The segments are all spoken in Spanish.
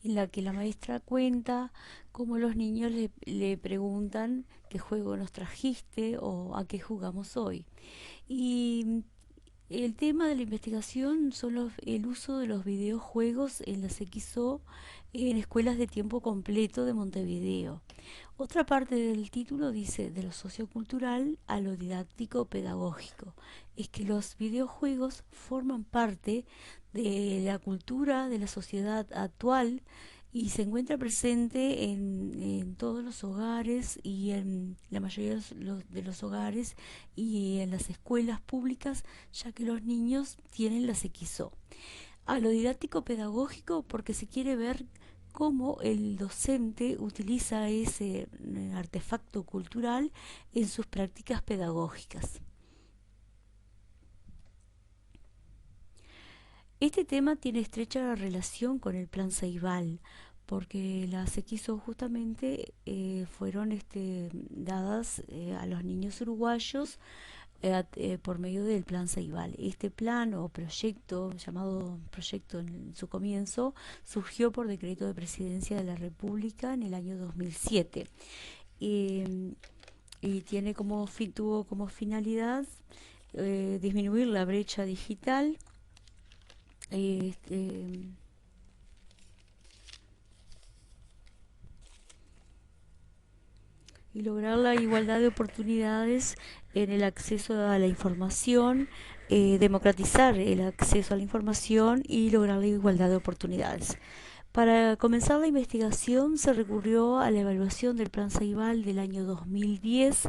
en la que la maestra cuenta cómo los niños le preguntan qué juego nos trajiste o a qué jugamos hoy. Y el tema de la investigación son el uso de los videojuegos en la XO en escuelas de tiempo completo de Montevideo. Otra parte del título dice de lo sociocultural a lo didáctico pedagógico. Es que los videojuegos forman parte de la cultura de la sociedad actual y se encuentra presente en todos los hogares y en la mayoría de los hogares y en las escuelas públicas, ya que los niños tienen la XO. A lo didáctico pedagógico porque se quiere ver cómo el docente utiliza ese artefacto cultural en sus prácticas pedagógicas. Este tema tiene estrecha relación con el Plan Ceibal, porque las XO justamente fueron dadas a los niños uruguayos por medio del Plan Ceibal. Este plan o proyecto, llamado proyecto en su comienzo, surgió por decreto de presidencia de la República en el año 2007 y, y tuvo como finalidad disminuir la brecha digital, este, y lograr la igualdad de oportunidades en el acceso a la información, democratizar el acceso a la información y lograr la igualdad de oportunidades. Para comenzar la investigación se recurrió a la evaluación del Plan Ceibal del año 2010,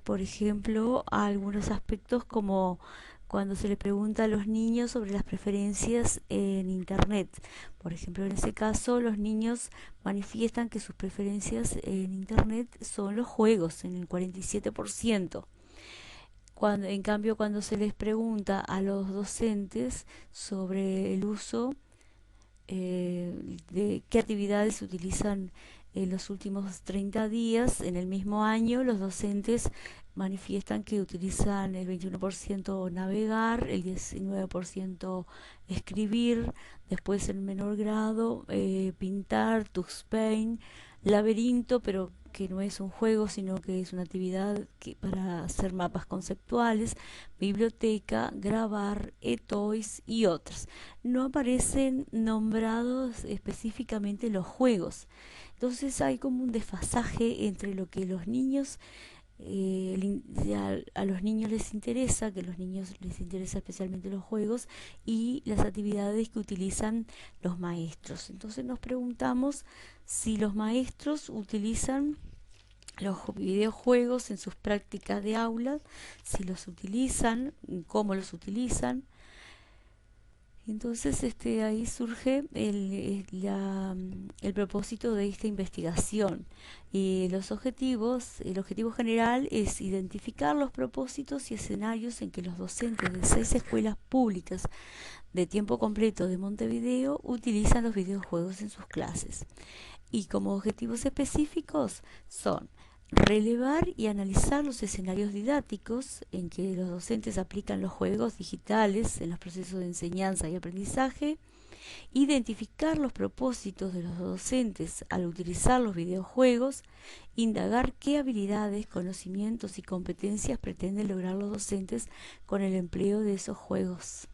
por ejemplo, a algunos aspectos como cuando se le pregunta a los niños sobre las preferencias en Internet. Por ejemplo, en ese caso, los niños manifiestan que sus preferencias en Internet son los juegos, en el 47%. En cambio, cuando se les pregunta a los docentes sobre el uso de qué actividades se utilizan en los últimos 30 días, en el mismo año, los docentes manifiestan que utilizan el 21% navegar, el 19% escribir, después en menor grado pintar, Tuxpain, laberinto, pero que no es un juego, sino que es una actividad para hacer mapas conceptuales, biblioteca, grabar, e-toys y otras. No aparecen nombrados específicamente los juegos. Entonces hay como un desfasaje entre lo que los niños a los niños les interesa, que a los niños les interesa especialmente los juegos y las actividades que utilizan los maestros. Entonces nos preguntamos si los maestros utilizan los videojuegos en sus prácticas de aula, si los utilizan, cómo los utilizan. Entonces ahí surge el propósito de esta investigación y el objetivo general es identificar los propósitos y escenarios en que los docentes de 6 escuelas públicas de tiempo completo de Montevideo utilizan los videojuegos en sus clases. Y como objetivos específicos son relevar y analizar los escenarios didácticos en que los docentes aplican los juegos digitales en los procesos de enseñanza y aprendizaje, identificar los propósitos de los docentes al utilizar los videojuegos, indagar qué habilidades, conocimientos y competencias pretenden lograr los docentes con el empleo de esos juegos.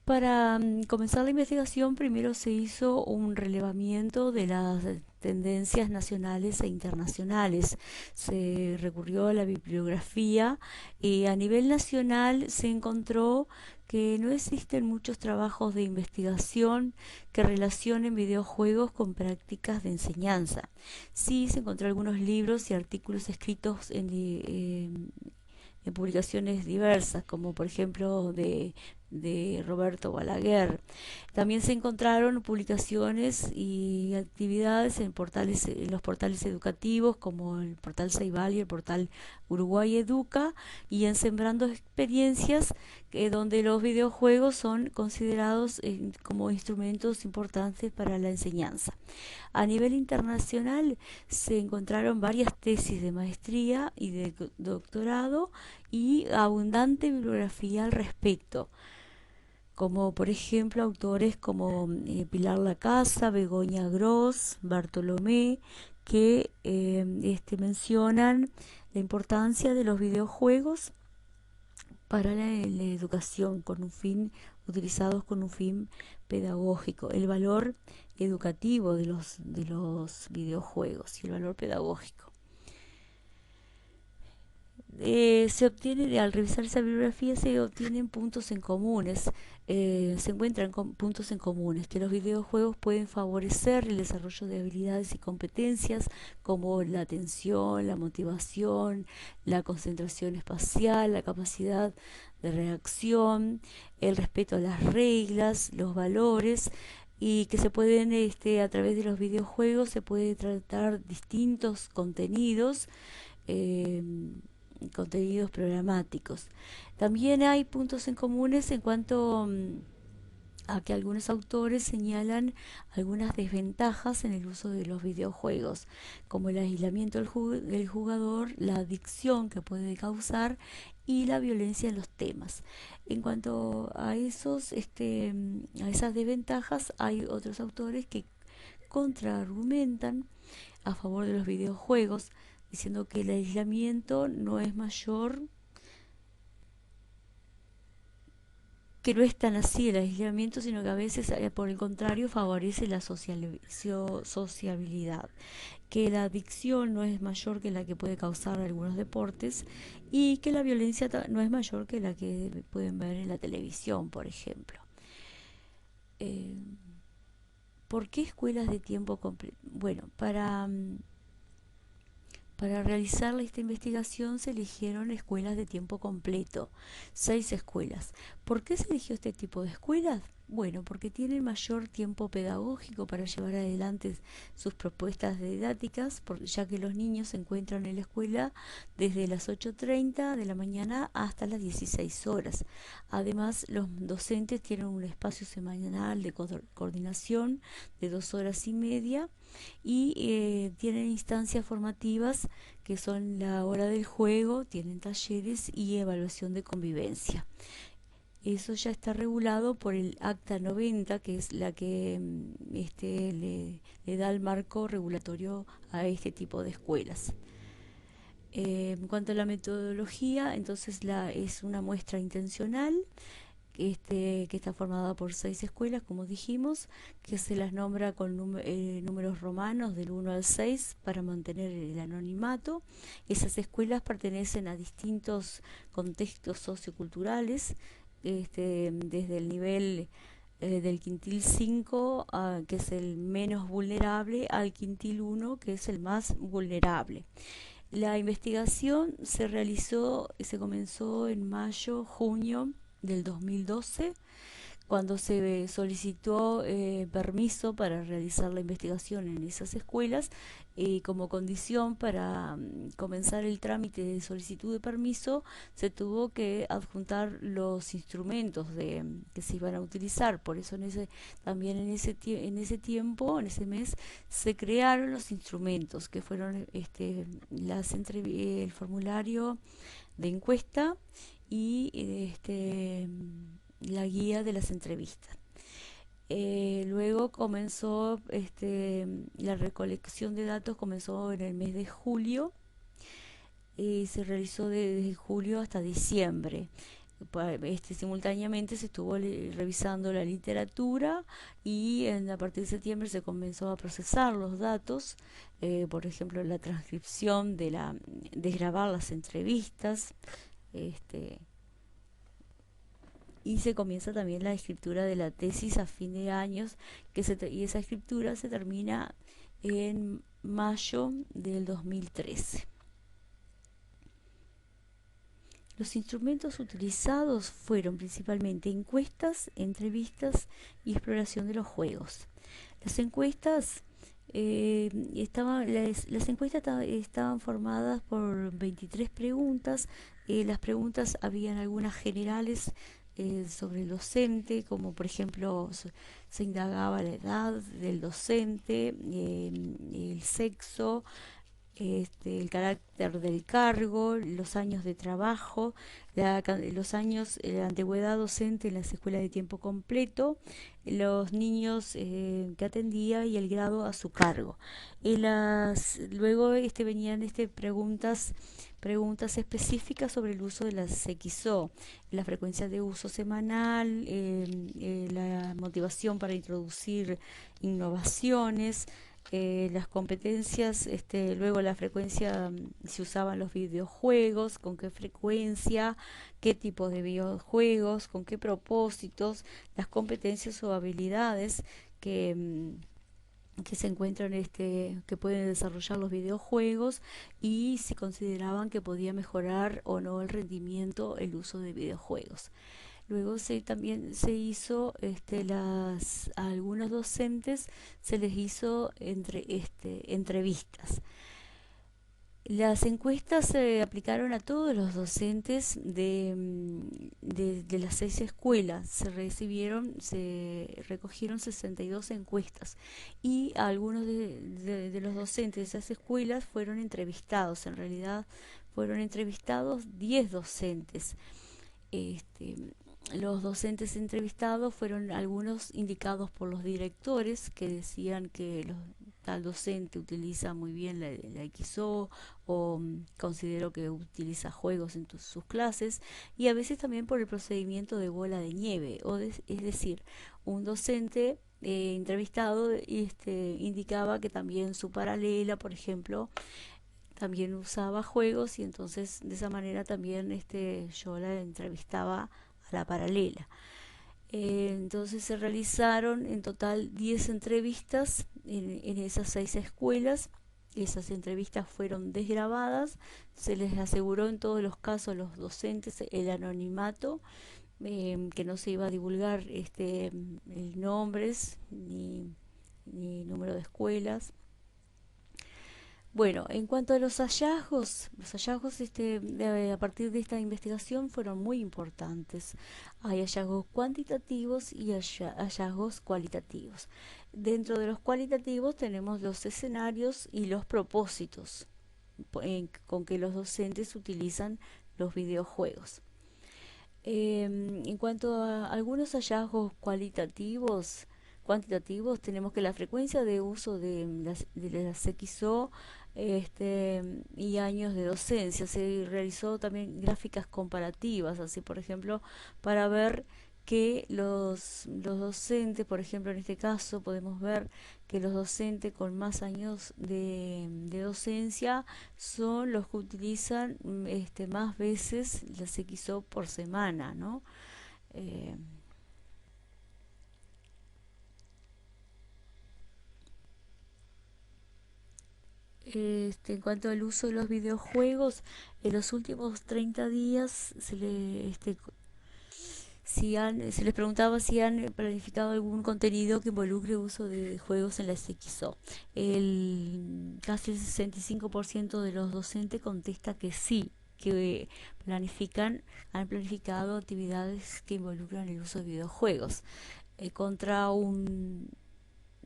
Para comenzar la investigación, primero se hizo un relevamiento de las tendencias nacionales e internacionales. Se recurrió a la bibliografía y a nivel nacional se encontró que no existen muchos trabajos de investigación que relacionen videojuegos con prácticas de enseñanza. Sí se encontró algunos libros y artículos escritos en publicaciones diversas, como por ejemplo de Roberto Balaguer. También se encontraron publicaciones y actividades en los portales educativos como el portal Ceibal y el portal Uruguay Educa y en Sembrando Experiencias, donde los videojuegos son considerados como instrumentos importantes para la enseñanza. A nivel internacional se encontraron varias tesis de maestría y de doctorado y abundante bibliografía al respecto, como por ejemplo autores como Pilar Lacasa, Begoña Gross, Bartolomé, que mencionan la importancia de los videojuegos para la educación con un fin, utilizados con un fin pedagógico, el valor educativo de los videojuegos y el valor pedagógico. Se obtiene, al revisar esa bibliografía, se obtienen puntos en comunes, se encuentran con puntos en comunes, que los videojuegos pueden favorecer el desarrollo de habilidades y competencias como la atención, la motivación, la concentración espacial, la capacidad de reacción, el respeto a las reglas, los valores, y que se pueden, a través de los videojuegos, se puede tratar distintos contenidos, eh, contenidos programáticos. También hay puntos en comunes en cuanto a que algunos autores señalan algunas desventajas en el uso de los videojuegos, como el aislamiento del jugador, la adicción que puede causar y la violencia en los temas. En cuanto a a esas desventajas, hay otros autores que contraargumentan a favor de los videojuegos, diciendo que el aislamiento no es mayor, que no es tan así el aislamiento, sino que a veces, por el contrario, favorece la sociabilidad, que la adicción no es mayor que la que puede causar algunos deportes y que la violencia no es mayor que la que pueden ver en la televisión, por ejemplo. Eh, ¿Por qué escuelas de tiempo completo? Bueno, para realizar esta investigación se eligieron escuelas de tiempo completo, 6 escuelas. ¿Por qué se eligió este tipo de escuelas? Bueno, porque tienen mayor tiempo pedagógico para llevar adelante sus propuestas didácticas, ya que los niños se encuentran en la escuela desde las 8:30 de la mañana hasta las 16 horas. Además, los docentes tienen un espacio semanal de coordinación de 2 horas y media y tienen instancias formativas que son la hora del juego, tienen talleres y evaluación de convivencia. Eso ya está regulado por el Acta 90, que es la que le da el marco regulatorio a este tipo de escuelas. En cuanto a la metodología, entonces es una muestra intencional que está formada por 6 escuelas, como dijimos, que se las nombra con números romanos del 1 al 6 para mantener el anonimato. Esas escuelas pertenecen a distintos contextos socioculturales, desde el nivel del quintil 5, que es el menos vulnerable, al quintil 1, que es el más vulnerable. La investigación se comenzó en mayo, junio del 2012, cuando se solicitó permiso para realizar la investigación en esas escuelas, como condición para comenzar el trámite de solicitud de permiso se tuvo que adjuntar los instrumentos que se iban a utilizar. Por eso también en ese tiempo, en ese mes, se crearon los instrumentos que fueron el formulario de encuesta y la guía de las entrevistas. Luego comenzó la recolección de datos, comenzó en el mes de julio y se realizó desde julio hasta diciembre. Simultáneamente se estuvo revisando la literatura y a partir de septiembre se comenzó a procesar los datos, por ejemplo la transcripción de grabar las entrevistas, este, y se comienza también la escritura de la tesis a fin de años, y esa escritura se termina en mayo del 2013. Los instrumentos utilizados fueron principalmente encuestas, entrevistas y exploración de los juegos. Las encuestas las encuestas estaban formadas por 23 preguntas. Las preguntas habían algunas generales sobre el docente, como por ejemplo se indagaba la edad del docente, el sexo, el carácter del cargo, los años de trabajo, los años, la antigüedad docente en las escuelas de tiempo completo, los niños que atendía y el grado a su cargo. Luego venían preguntas específicas sobre el uso de las XO, la frecuencia de uso semanal, la motivación para introducir innovaciones, las competencias, luego la frecuencia, si usaban los videojuegos, con qué frecuencia, qué tipo de videojuegos, con qué propósitos, las competencias o habilidades que se encuentran, que pueden desarrollar los videojuegos, y si consideraban que podía mejorar o no el rendimiento el uso de videojuegos. Luego también se hizo, a algunos docentes se les hizo entrevistas. Las encuestas se aplicaron a todos los docentes de las 6 escuelas. Se recogieron 62 encuestas, y algunos de los docentes de esas escuelas fueron entrevistados. En realidad fueron entrevistados 10 docentes. Este, los docentes entrevistados fueron algunos indicados por los directores, que decían que tal docente utiliza muy bien la XO, o consideró que utiliza juegos en sus clases, y a veces también por el procedimiento de bola de nieve, es decir, un docente entrevistado indicaba que también su paralela, por ejemplo, también usaba juegos, y entonces de esa manera también yo la entrevistaba a la paralela. Entonces se realizaron en total 10 entrevistas en esas 6 escuelas. Esas entrevistas fueron desgrabadas, se les aseguró en todos los casos a los docentes el anonimato, que no se iba a divulgar nombres ni número de escuelas. Bueno, en cuanto a los hallazgos a partir de esta investigación fueron muy importantes. Hay hallazgos cuantitativos y hallazgos cualitativos. Dentro de los cualitativos tenemos los escenarios y los propósitos con que los docentes utilizan los videojuegos. En cuanto a algunos hallazgos cuantitativos, tenemos que la frecuencia de uso de las XO, y años de docencia. Se realizó también gráficas comparativas, así por ejemplo, para ver que los docentes, por ejemplo, en este caso podemos ver que los docentes con más años de docencia son los que utilizan más veces las XO por semana, ¿no? Eh, en cuanto al uso de los videojuegos, en los últimos 30 días se les preguntaba si han planificado algún contenido que involucre uso de juegos en la XO. Casi el 65% de los docentes contesta que sí, que han planificado actividades que involucran el uso de videojuegos, contra un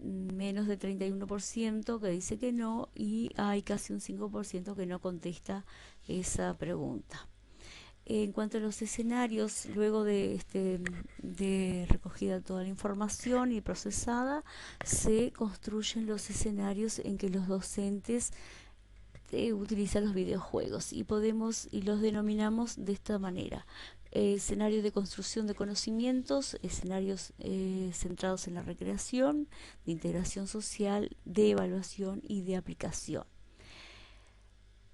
menos de 31% que dice que no, y hay casi un 5% que no contesta esa pregunta. En cuanto a los escenarios, luego de recogida toda la información y procesada, se construyen los escenarios en que los docentes utilizan los videojuegos, y los denominamos de esta manera: escenarios de construcción de conocimientos, escenarios centrados en la recreación, de integración social, de evaluación y de aplicación.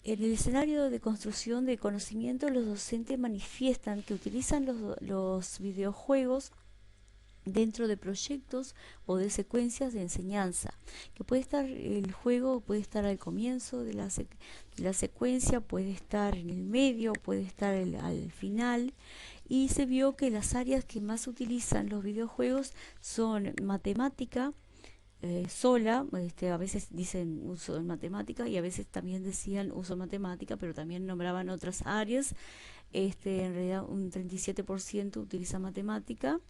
En el escenario de construcción de conocimiento, los docentes manifiestan que utilizan los videojuegos dentro de proyectos o de secuencias de enseñanza, que el juego puede estar al comienzo de la secuencia, puede estar en el medio, puede estar al final, y se vio que las áreas que más utilizan los videojuegos son matemática, sola, a veces dicen uso en matemática, y a veces también decían uso en matemática, pero también nombraban otras áreas. En realidad un 37% utiliza matemática,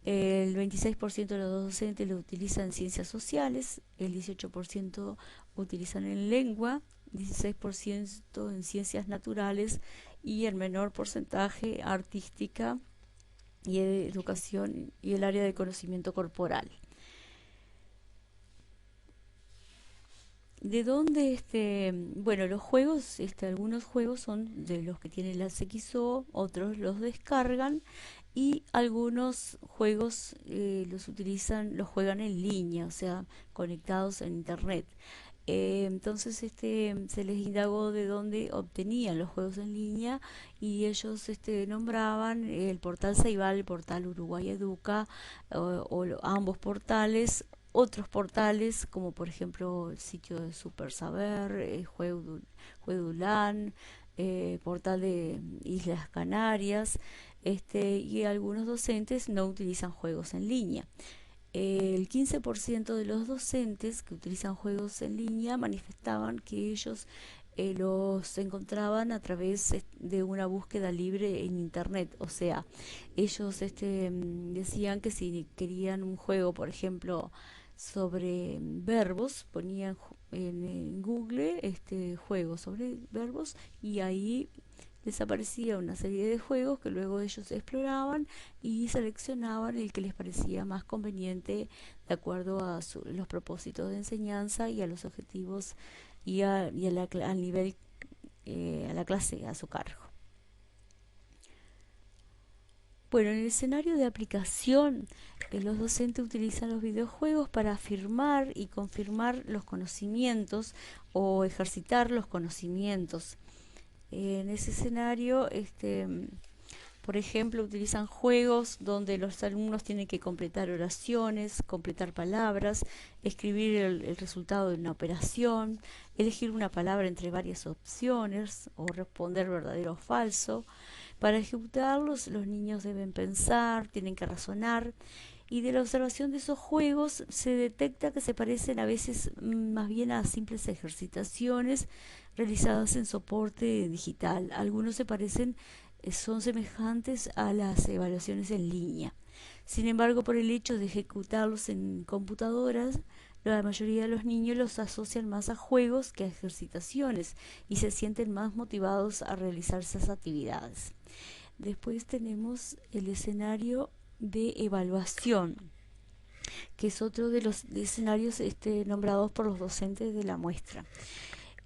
el 26% de los docentes lo utilizan en ciencias sociales, el 18% utilizan en lengua, 16% en ciencias naturales y el menor porcentaje artística y educación y el área de conocimiento corporal. ¿De dónde bueno, los juegos, algunos juegos son de los que tienen la XO, otros los descargan y algunos juegos los juegan en línea, o sea, conectados en internet. Entonces se les indagó de dónde obtenían los juegos en línea y ellos nombraban el portal Ceibal, el portal Uruguay Educa ambos portales, otros portales como por ejemplo el sitio de Super Saber, Juedulan, portal de Islas Canarias, y algunos docentes no utilizan juegos en línea. El 15% de los docentes que utilizan juegos en línea manifestaban que ellos los encontraban a través de una búsqueda libre en internet. O sea, ellos decían que si querían un juego, por ejemplo, sobre verbos, ponían en Google juegos sobre verbos y ahí desaparecía una serie de juegos que luego ellos exploraban y seleccionaban el que les parecía más conveniente de acuerdo a los propósitos de enseñanza y a los objetivos al nivel, a la clase a su cargo. Bueno, en el escenario de aplicación, los docentes utilizan los videojuegos para afirmar y confirmar los conocimientos o ejercitar los conocimientos. En ese escenario, por ejemplo, utilizan juegos donde los alumnos tienen que completar oraciones, completar palabras, escribir el resultado de una operación, elegir una palabra entre varias opciones o responder verdadero o falso. Para ejecutarlos, los niños deben pensar, tienen que razonar, y de la observación de esos juegos se detecta que se parecen a veces más bien a simples ejercitaciones realizadas en soporte digital. Algunos son semejantes a las evaluaciones en línea. Sin embargo, por el hecho de ejecutarlos en computadoras, la mayoría de los niños los asocian más a juegos que a ejercitaciones y se sienten más motivados a realizar esas actividades. Después tenemos el escenario de evaluación, que es otro de los escenarios nombrados por los docentes de la muestra.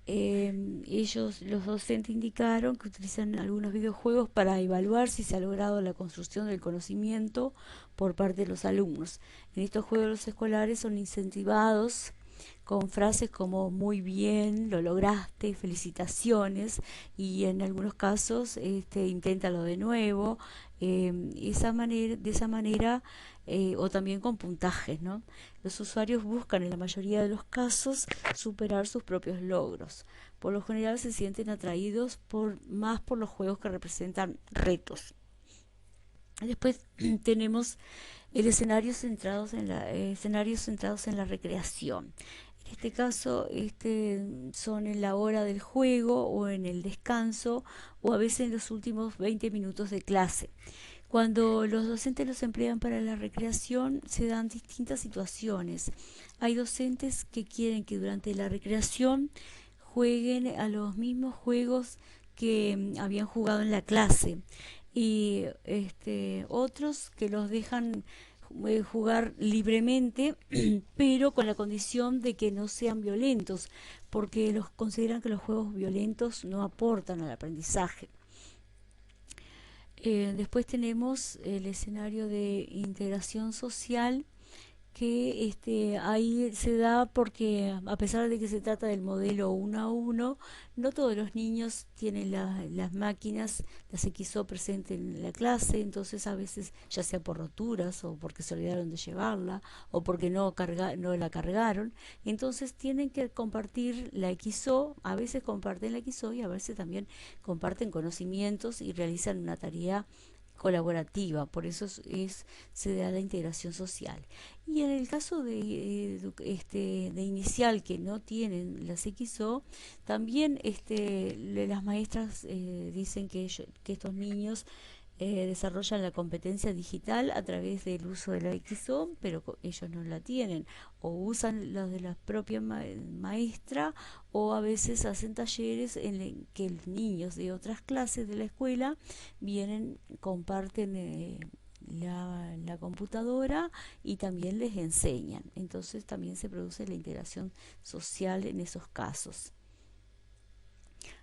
Los docentes, indicaron que utilizan algunos videojuegos para evaluar si se ha logrado la construcción del conocimiento por parte de los alumnos. En estos juegos los escolares son incentivados con frases como muy bien, lo lograste, felicitaciones, y en algunos casos inténtalo de nuevo, de esa manera, o también con puntajes, ¿no? Los usuarios buscan en la mayoría de los casos superar sus propios logros. Por lo general se sienten atraídos más por los juegos que representan retos. Después tenemos el escenarios centrados en la recreación. En este caso, son en la hora del juego o en el descanso o a veces en los últimos 20 minutos de clase. Cuando los docentes los emplean para la recreación, se dan distintas situaciones. Hay docentes que quieren que durante la recreación jueguen a los mismos juegos que habían jugado en la clase, y otros que los dejan jugar libremente pero con la condición de que no sean violentos, porque los consideran que los juegos violentos no aportan al aprendizaje. Después tenemos el escenario de integración social, que ahí se da porque a pesar de que se trata del modelo 1 a 1, no todos los niños tienen las máquinas, las XO presentes en la clase, entonces a veces ya sea por roturas o porque se olvidaron de llevarla o porque no la cargaron, entonces tienen que compartir la XO, a veces comparten la XO y a veces también comparten conocimientos y realizan una tarea colaborativa, por eso se da la integración social. Y en el caso de inicial que no tienen las XO, también las maestras dicen que estos niños desarrollan la competencia digital a través del uso de la XO, pero ellos no la tienen, o usan los de la propia maestra, o a veces hacen talleres en que los niños de otras clases de la escuela vienen, comparten la computadora y también les enseñan. Entonces también se produce la integración social en esos casos.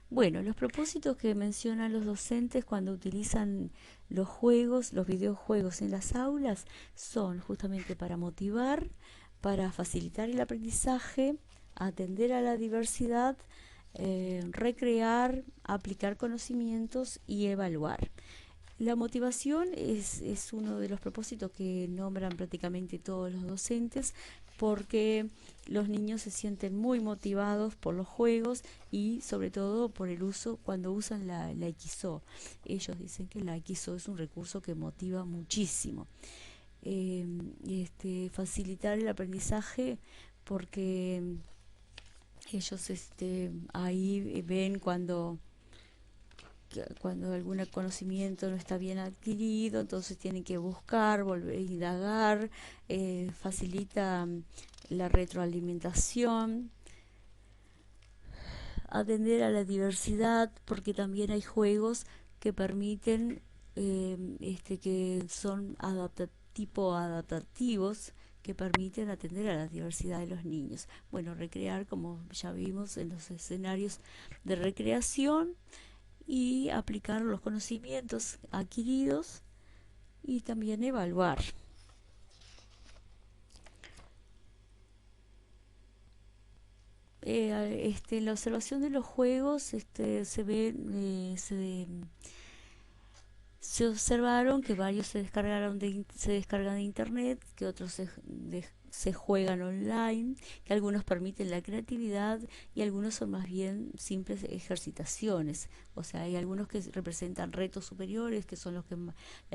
Bueno, los propósitos que mencionan los docentes cuando utilizan los juegos, los videojuegos en las aulas, son justamente para motivar, para facilitar el aprendizaje, atender a la diversidad, recrear, aplicar conocimientos y evaluar. La motivación es uno de los propósitos que nombran prácticamente todos los docentes, porque los niños se sienten muy motivados por los juegos y sobre todo por el uso cuando usan la XO. Ellos dicen que la XO es un recurso que motiva muchísimo. Facilitar el aprendizaje porque ellos ahí ven cuando algún conocimiento no está bien adquirido, entonces tienen que buscar, volver a indagar, facilita la retroalimentación, atender a la diversidad, porque también hay juegos que permiten, que son tipo adaptativos, que permiten atender a la diversidad de los niños. Bueno, recrear, como ya vimos en los escenarios de recreación, y aplicar los conocimientos adquiridos y también evaluar. En la observación de los juegos se observaron que varios se descargan de internet, que otros se juegan online, que algunos permiten la creatividad y algunos son más bien simples ejercitaciones. O sea, hay algunos que representan retos superiores, que son los que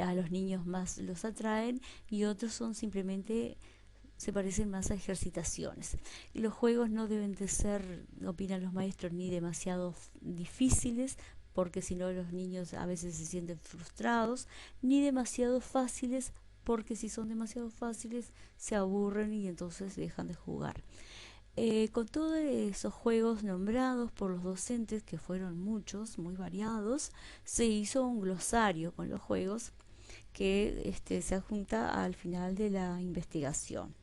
a los niños más los atraen, y otros son simplemente se parecen más a ejercitaciones. Y los juegos no deben de ser, opinan los maestros, ni demasiado difíciles, porque si no los niños a veces se sienten frustrados, ni demasiado fáciles, porque si son demasiado fáciles se aburren y entonces dejan de jugar. Con todos esos juegos nombrados por los docentes, que fueron muchos, muy variados, se hizo un glosario con los juegos que se adjunta al final de la investigación.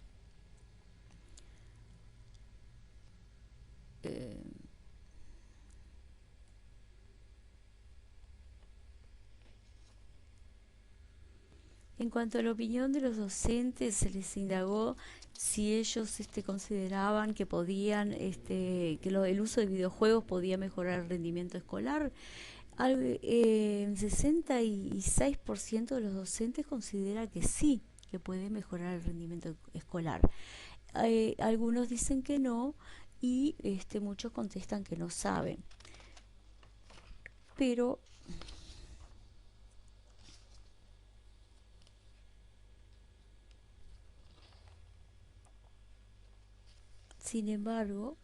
Eh, En cuanto a la opinión de los docentes, se les indagó si ellos consideraban que podían, el uso de videojuegos podía mejorar el rendimiento escolar. 66% de los docentes considera que sí, que puede mejorar el rendimiento escolar. Algunos dicen que no y muchos contestan que no saben. Pero sin embargo,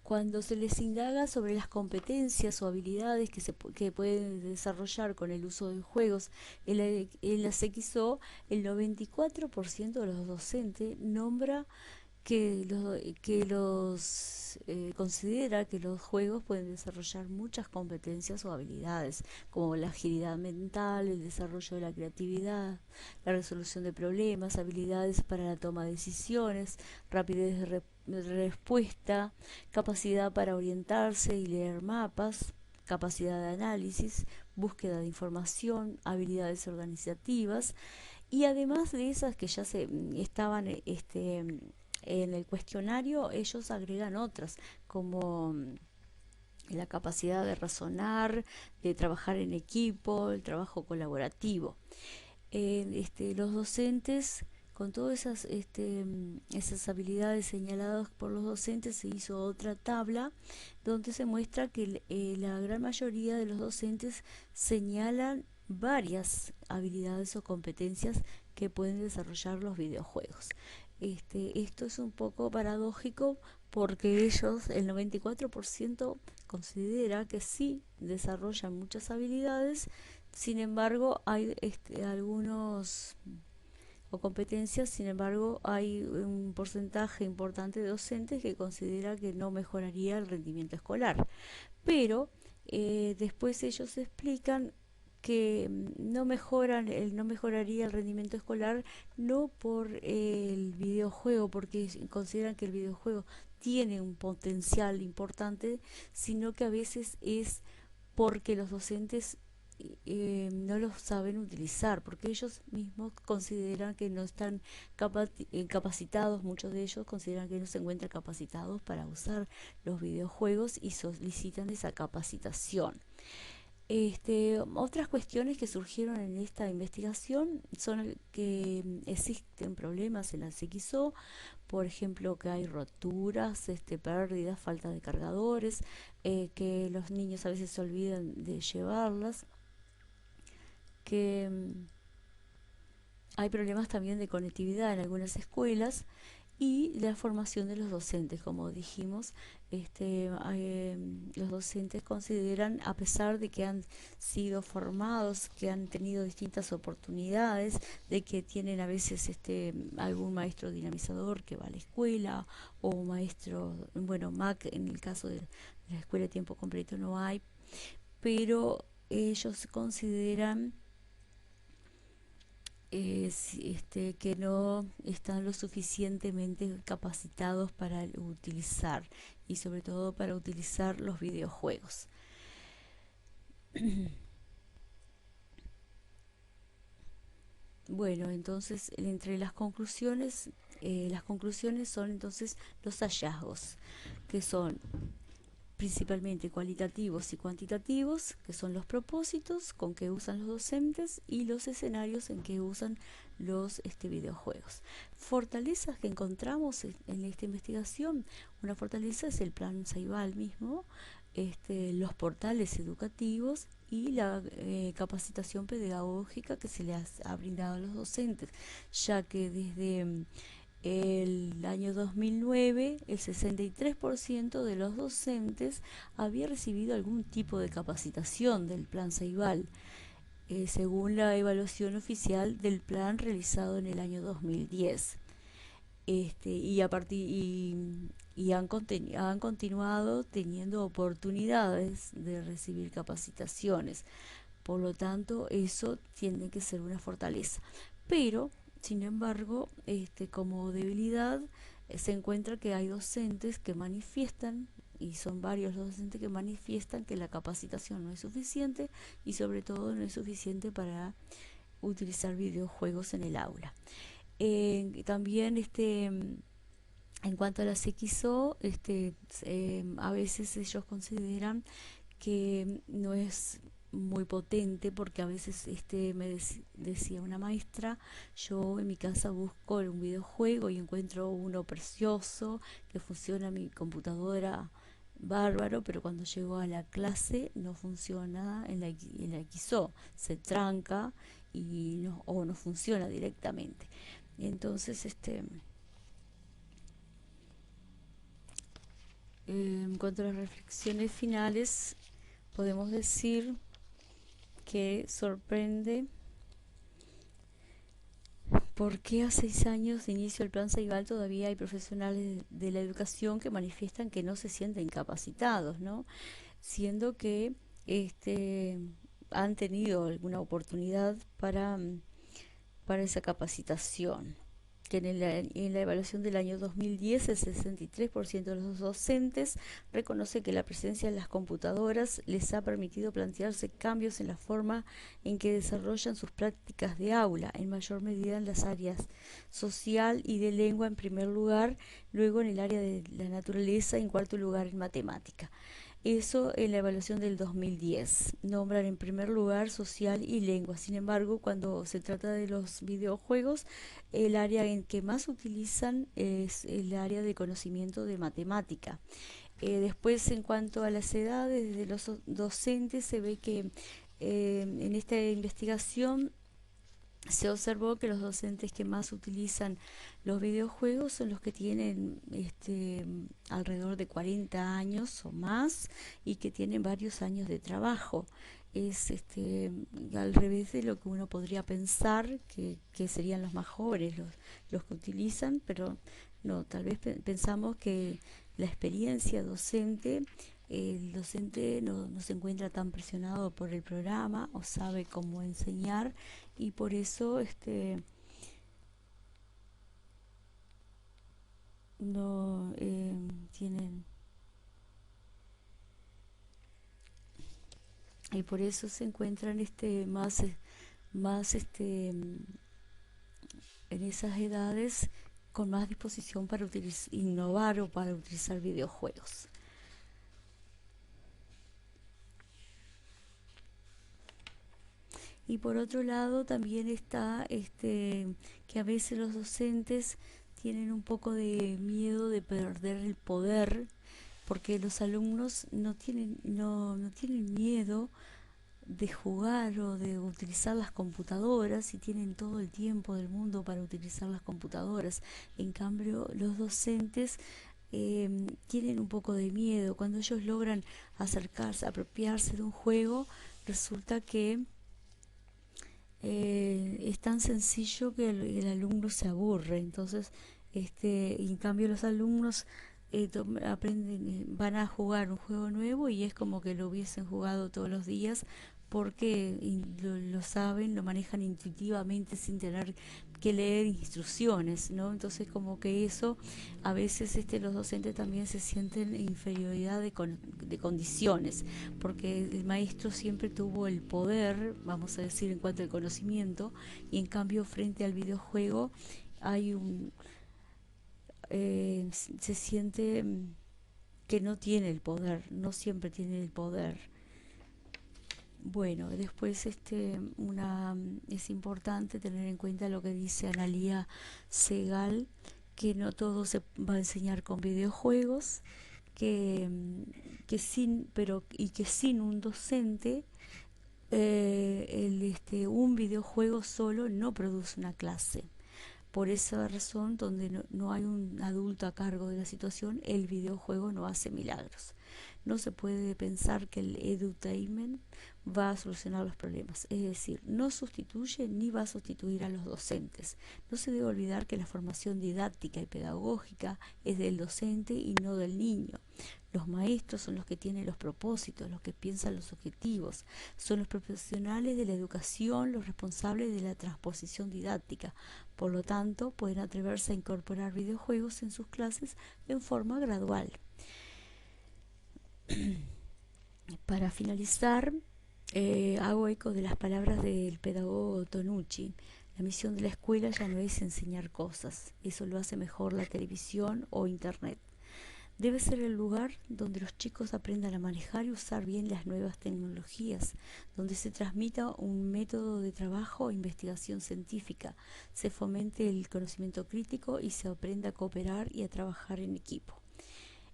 cuando se les indaga sobre las competencias o habilidades que pueden desarrollar con el uso de juegos en la CXO, el 94% de los docentes nombra que considera que los juegos pueden desarrollar muchas competencias o habilidades, como la agilidad mental, el desarrollo de la creatividad, la resolución de problemas, habilidades para la toma de decisiones, rapidez de respuesta, capacidad para orientarse y leer mapas, capacidad de análisis, búsqueda de información, habilidades organizativas, y además de esas que ya se estaban en el cuestionario, ellos agregan otras como la capacidad de razonar, de trabajar en equipo, el trabajo colaborativo. Los docentes, con todas esas habilidades señaladas por los docentes, se hizo otra tabla donde se muestra que la gran mayoría de los docentes señalan varias habilidades o competencias que pueden desarrollar los videojuegos. Esto es un poco paradójico porque ellos, el 94%, considera que sí desarrollan muchas habilidades, Sin embargo, hay algunos o competencias, sin embargo, hay un porcentaje importante de docentes que considera que no mejoraría el rendimiento escolar. Pero después ellos explican que no mejoraría el rendimiento escolar no por el videojuego, porque consideran que el videojuego tiene un potencial importante, sino que a veces es porque los docentes no los saben utilizar, porque ellos mismos consideran que no están capacitados, muchos de ellos consideran que no se encuentran capacitados para usar los videojuegos y solicitan esa capacitación. Otras cuestiones que surgieron en esta investigación son que existen problemas en la CXO, por ejemplo, que hay roturas, pérdidas, falta de cargadores, que los niños a veces se olvidan de llevarlas, que hay problemas también de conectividad en algunas escuelas y la formación de los docentes, como dijimos, los docentes consideran, a pesar de que han sido formados, que han tenido distintas oportunidades, de que tienen a veces algún maestro dinamizador que va a la escuela, o maestro, bueno, MAC en el caso de la escuela de tiempo completo no hay, pero ellos consideran que no están lo suficientemente capacitados para utilizar y sobre todo para utilizar los videojuegos. Bueno, entonces entre las conclusiones son entonces los hallazgos, que son principalmente cualitativos y cuantitativos, que son los propósitos con que usan los docentes y los escenarios en que usan los videojuegos. Fortalezas que encontramos en esta investigación, una fortaleza es el plan Ceibal mismo, los portales educativos y la capacitación pedagógica que se les ha brindado a los docentes, ya que desde el año 2009, el 63% de los docentes había recibido algún tipo de capacitación del plan Ceibal, según la evaluación oficial del plan realizado en el año 2010. Y, a partir, y han continuado teniendo oportunidades de recibir capacitaciones. Por lo tanto, eso tiene que ser una fortaleza. Pero, sin embargo, como debilidad, se encuentra que hay docentes que manifiestan, y son varios los docentes que manifiestan que la capacitación no es suficiente y sobre todo no es suficiente para utilizar videojuegos en el aula. También en cuanto a la CXO, a veces ellos consideran que no es muy potente porque a veces decía una maestra, yo en mi casa busco un videojuego y encuentro uno precioso que funciona en mi computadora bárbaro, pero cuando llego a la clase no funciona en la XO, se tranca y no, o no funciona directamente. Entonces, en cuanto a las reflexiones finales, podemos decir que sorprende por qué a 6 años de inicio del plan Ceibal todavía hay profesionales de la educación que manifiestan que no se sienten capacitados, ¿no? Siendo que han tenido alguna oportunidad para esa capacitación, que en la evaluación del año 2010 el 63% de los docentes reconoce que la presencia de las computadoras les ha permitido plantearse cambios en la forma en que desarrollan sus prácticas de aula, en mayor medida en las áreas social y de lengua en primer lugar, luego en el área de la naturaleza y en cuarto lugar en matemática. Eso en la evaluación del 2010. Nombran en primer lugar social y lengua. Sin embargo, cuando se trata de los videojuegos, el área en que más utilizan es el área de conocimiento de matemática. Después, en cuanto a las edades de los docentes, se ve que en esta investigación se observó que los docentes que más utilizan los videojuegos son los que tienen alrededor de 40 años o más y que tienen varios años de trabajo. es al revés de lo que uno podría pensar que serían los más jóvenes los que utilizan, pero no, tal vez pensamos que la experiencia docente, el docente no se encuentra tan presionado por el programa o sabe cómo enseñar y por eso no tienen y por eso se encuentran más en esas edades con más disposición para innovar o para utilizar videojuegos. Y por otro lado también está que a veces los docentes tienen un poco de miedo de perder el poder porque los alumnos no tienen miedo de jugar o de utilizar las computadoras y tienen todo el tiempo del mundo para utilizar las computadoras. En cambio, los docentes tienen un poco de miedo. Cuando ellos logran acercarse, apropiarse de un juego, resulta que es tan sencillo que el alumno se aburre. Entonces, y en cambio los alumnos aprenden, van a jugar un juego nuevo y es como que lo hubiesen jugado todos los días porque lo saben, lo manejan intuitivamente sin tener que leer instrucciones, ¿no? Entonces como que eso a veces los docentes también se sienten en inferioridad de condiciones, porque el maestro siempre tuvo el poder, vamos a decir, en cuanto al conocimiento, y en cambio frente al videojuego hay se siente que no tiene el poder, no siempre tiene el poder. Bueno, después es importante tener en cuenta lo que dice Analía Segal, que no todo se va a enseñar con videojuegos, que, que sin un docente un videojuego solo no produce una clase. Por esa razón, donde no hay un adulto a cargo de la situación, el videojuego no hace milagros. No se puede pensar que el edutainment va a solucionar los problemas. Es decir, no sustituye ni va a sustituir a los docentes. No se debe olvidar que la formación didáctica y pedagógica es del docente y no del niño. Los maestros son los que tienen los propósitos, los que piensan los objetivos. Son los profesionales de la educación los responsables de la transposición didáctica. Por lo tanto, pueden atreverse a incorporar videojuegos en sus clases en forma gradual. Para finalizar, hago eco de las palabras del pedagogo Tonucci. La misión de la escuela ya no es enseñar cosas, eso lo hace mejor la televisión o internet. Debe ser el lugar donde los chicos aprendan a manejar y usar bien las nuevas tecnologías, donde se transmita un método de trabajo o investigación científica, se fomente el conocimiento crítico y se aprenda a cooperar y a trabajar en equipo.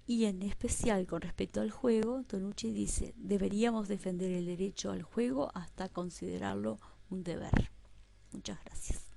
Y en especial con respecto al juego, Tonucci dice, deberíamos defender el derecho al juego hasta considerarlo un deber. Muchas gracias.